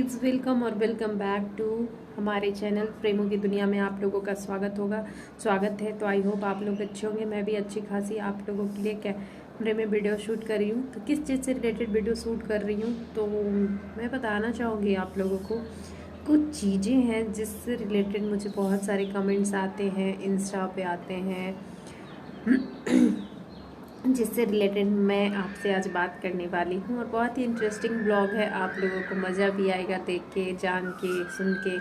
Guys, welcome और welcome back to हमारे channel प्रेमों की दुनिया में आप लोगों का स्वागत है। तो आई होप आप लोग अच्छे होंगे। मैं भी अच्छी खासी आप लोगों के लिए कैमरे में वीडियो शूट कर रही हूँ। तो किस चीज़ से रिलेटेड वीडियो शूट कर रही हूँ तो मैं बताना चाहूँगी आप लोगों को। कुछ चीज़ें हैं जिससे रिलेटेड मुझे बहुत सारे कमेंट्स आते हैं, इंस्टा पे आते हैं जिससे रिलेटेड मैं आपसे आज बात करने वाली हूँ। और बहुत ही इंटरेस्टिंग ब्लॉग है, आप लोगों को मज़ा भी आएगा देख के, जान के, सुन के।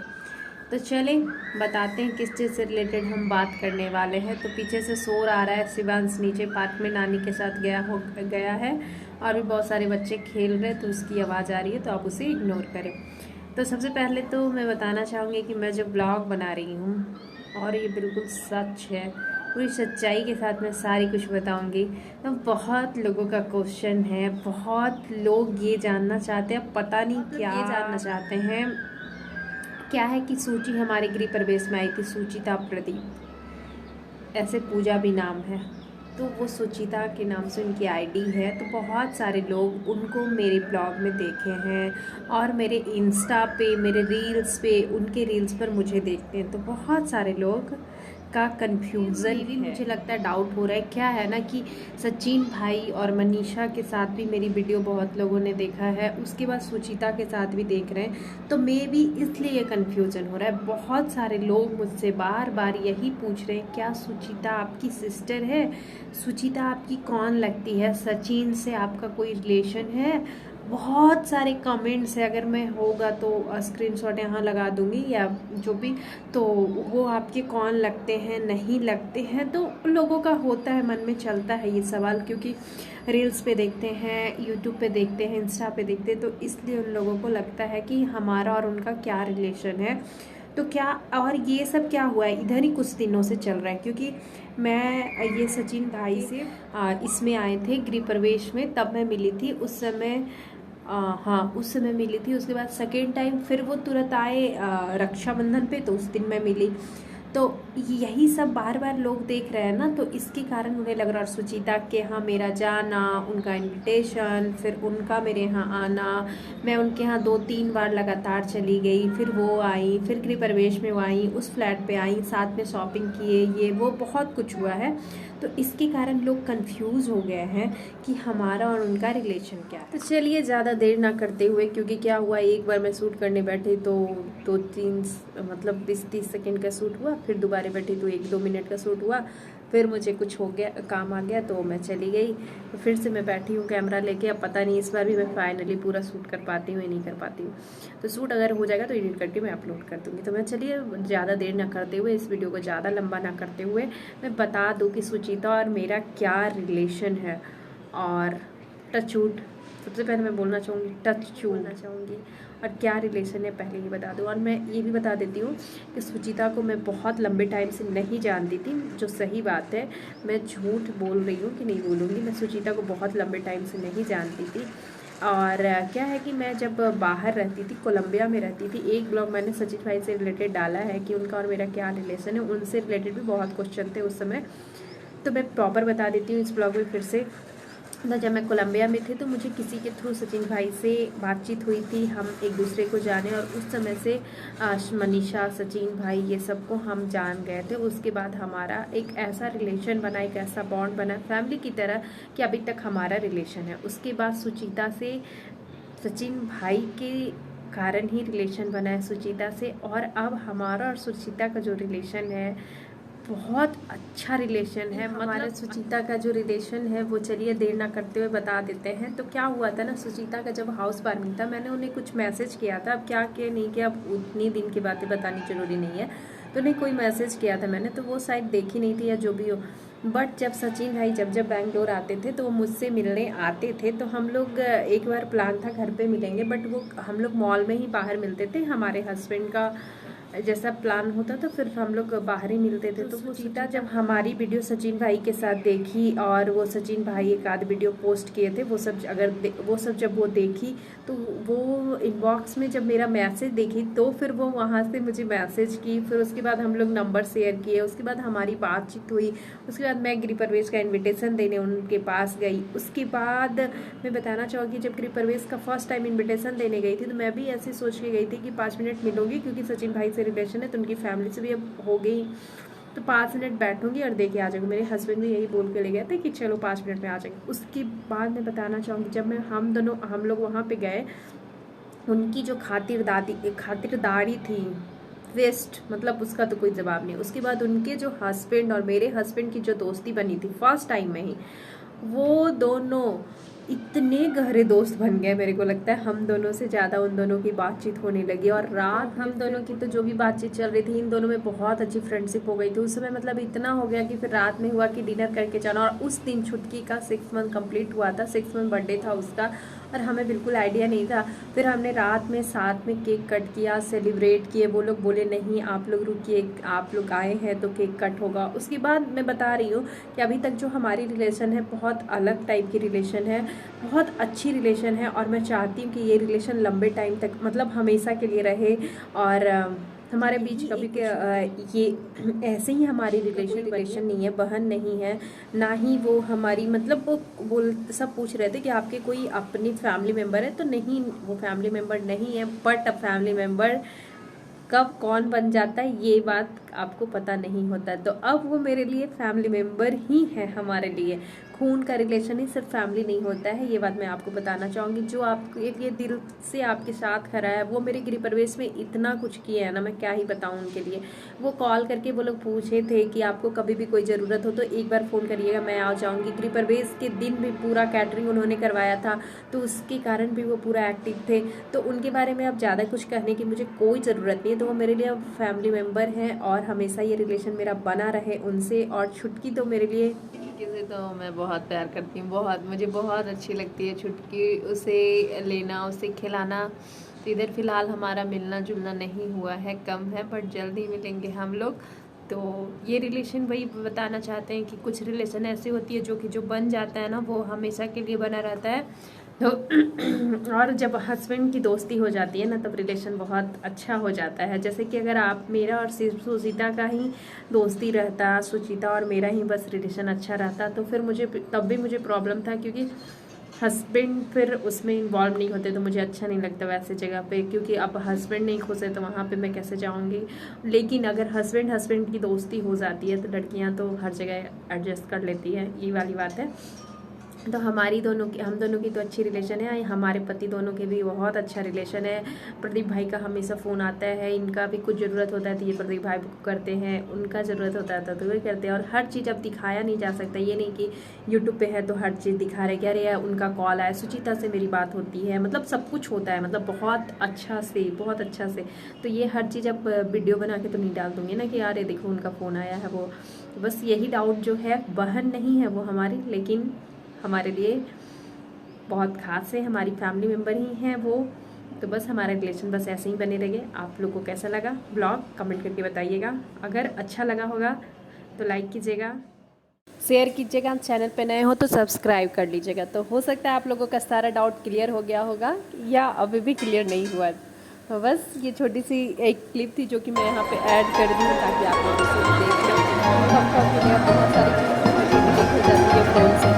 तो चलें बताते हैं किस चीज़ से रिलेटेड हम बात करने वाले हैं। तो पीछे से शोर आ रहा है, शिवांश नीचे पार्क में नानी के साथ गया है और भी बहुत सारे बच्चे खेल रहे हैं, तो उसकी आवाज़ आ रही है, तो आप उसे इग्नोर करें। तो सबसे पहले तो मैं बताना चाहूँगी कि मैं जो ब्लॉग बना रही हूँ और ये बिल्कुल सच है, पूरी सच्चाई के साथ मैं सारी कुछ बताऊंगी। तो बहुत लोगों का क्वेश्चन है, बहुत लोग ये जानना चाहते हैं, पता नहीं क्या ये जानना चाहते हैं। क्या है कि सूची हमारे गृह प्रवेश में आई थी, सुचिता प्रदीप, ऐसे पूजा भी नाम है। तो वो सुचिता के नाम से उनकी आईडी है। तो बहुत सारे लोग उनको मेरे ब्लॉग में देखे हैं और मेरे इंस्टा पे, मेरे रील्स पे, उनके रील्स पर मुझे देखते हैं। तो बहुत सारे लोग का कन्फ्यूज़न भी मुझे लगता है, डाउट हो रहा है। क्या है ना कि सचिन भाई और मनीषा के साथ भी मेरी वीडियो बहुत लोगों ने देखा है, उसके बाद सुचिता के साथ भी देख रहे हैं। तो मे भी इसलिए ये कन्फ्यूज़न हो रहा है। बहुत सारे लोग मुझसे बार बार यही पूछ रहे हैं, क्या सुचिता आपकी सिस्टर है? सुचिता आपकी कौन लगती है? सचिन से आपका कोई रिलेशन है? बहुत सारे कमेंट्स है, अगर मैं होगा तो स्क्रीनशॉट यहाँ लगा दूंगी या जो भी। तो वो आपके कौन लगते हैं, नहीं लगते हैं? तो लोगों का होता है, मन में चलता है ये सवाल, क्योंकि रील्स पे देखते हैं, यूट्यूब पे देखते हैं, इंस्टा पे देखते हैं, तो इसलिए उन लोगों को लगता है कि हमारा और उनका क्या रिलेशन है। तो क्या, और ये सब क्या हुआ है इधर ही कुछ दिनों से चल रहा है, क्योंकि मैं ये सचिन भाई से इसमें आए थे गृह प्रवेश में, तब मैं मिली थी उस समय। हाँ, उस समय मिली थी। उसके बाद सेकेंड टाइम फिर वो तुरंत आए रक्षाबंधन पे, तो उस दिन मैं मिली। तो यही सब बार बार लोग देख रहे हैं ना, तो इसके कारण उन्हें लग रहा है सुचिता के यहाँ मेरा जाना, उनका इनविटेशन, फिर उनका मेरे यहाँ आना, मैं उनके यहाँ 2-3 बार लगातार चली गई, फिर वो आई, फिर गृह प्रवेश में वो आई, उस फ्लैट पे आई, साथ में शॉपिंग किए, ये वो बहुत कुछ हुआ है। तो इसके कारण लोग कंफ्यूज हो गए हैं कि हमारा और उनका रिलेशन क्या है। तो चलिए ज़्यादा देर ना करते हुए, क्योंकि क्या हुआ, एक बार मैं शूट करने बैठी तो 2-3 मतलब 20-30 सेकेंड का शूट हुआ, फिर दोबारा बैठी तो 1-2 मिनट का शूट हुआ, फिर मुझे कुछ हो गया, काम आ गया, तो मैं चली गई। तो फिर से मैं बैठी हूँ कैमरा लेके। अब पता नहीं इस बार भी मैं फाइनली पूरा शूट कर पाती हूँ या नहीं कर पाती हूँ। तो शूट अगर हो जाएगा तो एडिट करके मैं अपलोड कर दूँगी। तो मैं चलिए ज़्यादा देर ना करते हुए, इस वीडियो को ज़्यादा लंबा ना करते हुए, मैं बता दूँ कि सुचिता और मेरा क्या रिलेशन है। और टचवुड, सबसे पहले मैं बोलना चाहूँगी टचवुड, और क्या रिलेशन है पहले ये बता दूँ। और मैं ये भी बता देती हूँ कि सुचिता को मैं बहुत लंबे टाइम से नहीं जानती थी, जो सही बात है, मैं झूठ बोल रही हूँ कि नहीं बोलूँगी। मैं सुचिता को बहुत लंबे टाइम से नहीं जानती थी। और क्या है कि मैं जब बाहर रहती थी, कोलंबिया में रहती थी, एक ब्लॉग मैंने सचिन भाई से रिलेटेड डाला है कि उनका और मेरा क्या रिलेशन है। उनसे रिलेटेड भी बहुत क्वेश्चन थे उस समय, तो मैं प्रॉपर बता देती हूँ इस ब्लॉग में फिर से। तो जब मैं कोलंबिया में थी तो मुझे किसी के थ्रू सचिन भाई से बातचीत हुई थी, हम एक दूसरे को जाने, और उस समय से मनीषा, सचिन भाई, ये सबको हम जान गए थे। उसके बाद हमारा एक ऐसा रिलेशन बना, एक ऐसा बॉन्ड बना फैमिली की तरह, कि अभी तक हमारा रिलेशन है। उसके बाद सुचिता से, सचिन भाई के कारण ही रिलेशन बना है सुचिता से, और अब हमारा और सुचिता का जो रिलेशन है बहुत अच्छा रिलेशन है। हमारा सुचिता का जो रिलेशन है वो, चलिए देर ना करते हुए बता देते हैं। तो क्या हुआ था ना, सुचिता का जब हाउस वार्मिंग था, मैंने उन्हें कुछ मैसेज किया था। अब क्या किया नहीं किया, अब उतनी दिन की बातें बतानी जरूरी नहीं है। तो उन्हें कोई मैसेज किया था मैंने, तो वो शायद देखी नहीं थी या जो भी हो। बट जब सचिन भाई जब बैंगलोर आते थे तो वो मुझसे मिलने आते थे। तो हम लोग, एक बार प्लान था घर पे मिलेंगे, बट वो हम लोग मॉल में ही बाहर मिलते थे। हमारे हस्बैंड का जैसा प्लान होता तो फिर हम लोग बाहर ही मिलते थे। तो वो सुचिता जब हमारी वीडियो सचिन भाई के साथ देखी और वो सचिन भाई एक आध वीडियो पोस्ट किए थे, वो सब जब वो देखी तो वो इनबॉक्स में जब मेरा मैसेज देखी तो फिर वो वहाँ से मुझे मैसेज की। फिर उसके बाद हम लोग नंबर शेयर किए, उसके बाद हमारी बातचीत हुई। उसके बाद मैं गृह प्रवेश का इन्विटेशन देने उनके पास गई। उसके बाद मैं बताना चाहूँगी, जब गृह प्रवेश का फर्स्ट टाइम इन्विटेशन देने गई थी तो मैं भी ऐसे सोच के गई थी कि 5 मिनट मिलूंगी, क्योंकि सचिन भाई से रिलेशन है तो उनकी फैमिली से भी अब हो गई, तो 5 मिनट बैठूंगी और देखे आ जाऊँगी। मेरे हस्बैंड भी यही बोल के ले गए थे कि चलो 5 मिनट में आ जाएंगे। उसके बाद मैं बताना चाहूँगी, जब हम लोग वहाँ पे गए, उनकी जो खातिरदारी थी वेस्ट, मतलब उसका तो कोई जवाब नहीं। उसके बाद उनके जो हस्बैंड और मेरे हस्बैंड की जो दोस्ती बनी थी फर्स्ट टाइम में ही, वो दोनों इतने गहरे दोस्त बन गए। मेरे को लगता है हम दोनों से ज़्यादा उन दोनों की बातचीत होने लगी। और रात हम दोनों की तो जो भी बातचीत चल रही थी, इन दोनों में बहुत अच्छी फ्रेंडशिप हो गई थी। उस समय मतलब इतना हो गया कि फिर रात में हुआ कि डिनर करके जाना। और उस दिन छुटकी का 6 मंथ कंप्लीट हुआ था, 6 मंथ बर्थडे था उसका, और हमें बिल्कुल आइडिया नहीं था। फिर हमने रात में साथ में केक कट किया, सेलिब्रेट किए। वो लोग बोले नहीं आप लोग रुकिए, आप लोग आए हैं तो केक कट होगा। उसके बाद मैं बता रही हूँ कि अभी तक जो हमारी रिलेशन है बहुत अलग टाइप की रिलेशन है, बहुत अच्छी रिलेशन है। और मैं चाहती हूँ कि ये रिलेशन लंबे टाइम तक, मतलब हमेशा के लिए रहे। और हमारे बीच कभी के ये ऐसे ही हमारी रिलेशन नहीं है, बहन नहीं है ना ही वो हमारी, मतलब वो सब पूछ रहे थे कि आपके कोई अपनी फैमिली मेम्बर है, तो नहीं, वो फैमिली मेम्बर नहीं है। बट अब फैमिली मेम्बर कब कौन बन जाता है ये बात आपको पता नहीं होता। तो अब वो मेरे लिए फैमिली मेम्बर ही है। हमारे लिए खून का रिलेशन ही सिर्फ फैमिली नहीं होता है, ये बात मैं आपको बताना चाहूँगी। जो आपको एक ये दिल से आपके साथ खड़ा है, वो मेरे गृह प्रवेश में इतना कुछ किया है ना, मैं क्या ही बताऊँ उनके लिए। वो कॉल करके वो लोग पूछे थे कि आपको कभी भी कोई ज़रूरत हो तो एक बार फ़ोन करिएगा, मैं आ जाऊँगी। गृह प्रवेश के दिन भी पूरा कैटरिंग उन्होंने करवाया था, तो उसके कारण भी वो पूरा एक्टिव थे। तो उनके बारे में अब ज़्यादा कुछ कहने की मुझे कोई ज़रूरत नहीं है। तो वो मेरे लिए अब फैमिली मेम्बर हैं और हमेशा ये रिलेशन मेरा बना रहे उनसे। और छुटकी तो मेरे लिए, से तो मैं बहुत प्यार करती हूँ, बहुत, मुझे बहुत अच्छी लगती है छुटकी। उसे लेना, उसे खिलाना। तो इधर फ़िलहाल हमारा मिलना जुलना नहीं हुआ है, कम है, बट जल्दी मिलेंगे हम लोग। तो ये रिलेशन वही बताना चाहते हैं कि कुछ रिलेशन ऐसी होती है जो बन जाता है ना, वो हमेशा के लिए बना रहता है। तो और जब हस्बैंड की दोस्ती हो जाती है ना, तब रिलेशन बहुत अच्छा हो जाता है। जैसे कि अगर आप मेरा और सिर्फ सुचिता का ही दोस्ती रहता, सुचिता और मेरा ही बस रिलेशन अच्छा रहता, तो फिर मुझे तब भी मुझे प्रॉब्लम था, क्योंकि हस्बैंड फिर उसमें इन्वॉल्व नहीं होते तो मुझे अच्छा नहीं लगता वैसे जगह पे। क्योंकि अब हस्बैंड नहीं खुश है तो वहाँ पे मैं कैसे जाऊँगी। लेकिन अगर हस्बैंड की दोस्ती हो जाती है तो लड़कियाँ तो हर जगह एडजस्ट कर लेती हैं, ये वाली बात है। तो हम दोनों की तो अच्छी रिलेशन है। हमारे पति दोनों के भी बहुत अच्छा रिलेशन है। प्रदीप भाई का हमेशा फ़ोन आता है, इनका भी कुछ ज़रूरत होता है तो ये प्रदीप भाई को करते हैं, उनका ज़रूरत होता है तो वही करते हैं। और हर चीज़ अब दिखाया नहीं जा सकता, ये नहीं कि यूट्यूब पे है तो हर चीज़ दिखा रहे, क्या अरे उनका कॉल आया, सुचिता से मेरी बात होती है, मतलब सब कुछ होता है, मतलब बहुत अच्छा से। तो ये हर चीज़ अब वीडियो बना के तो नहीं डाल दूँगी ना कि यार ये देखो उनका फ़ोन आया है। वो बस यही डाउट जो है, बहन नहीं है वो हमारी, लेकिन हमारे लिए बहुत खास है, हमारी फैमिली मेम्बर ही हैं वो। तो बस हमारा रिलेशन बस ऐसे ही बने रहे। आप लोग को कैसा लगा ब्लॉग कमेंट करके बताइएगा। अगर अच्छा लगा होगा तो लाइक कीजिएगा, शेयर कीजिएगा। चैनल पे नए हो तो सब्सक्राइब कर लीजिएगा। तो हो सकता है आप लोगों का सारा डाउट क्लियर हो गया होगा या अभी भी क्लियर नहीं हुआ। तो बस ये छोटी सी एक क्लिप थी जो कि मैं यहाँ पे ऐड कर दी ताकि आप लोग इसे देख लें। बहुत सारी चीज़ें हो जाती है फ़ोन से,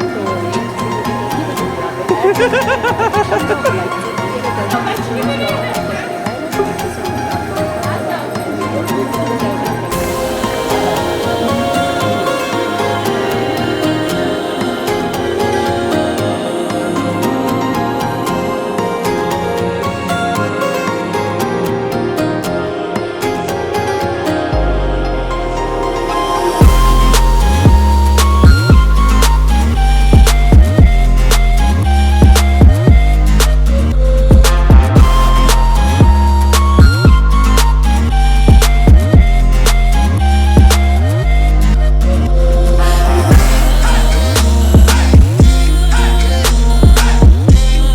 तो एक चीज़ मुझे देखी तो मैंने यहाँ पे ऐड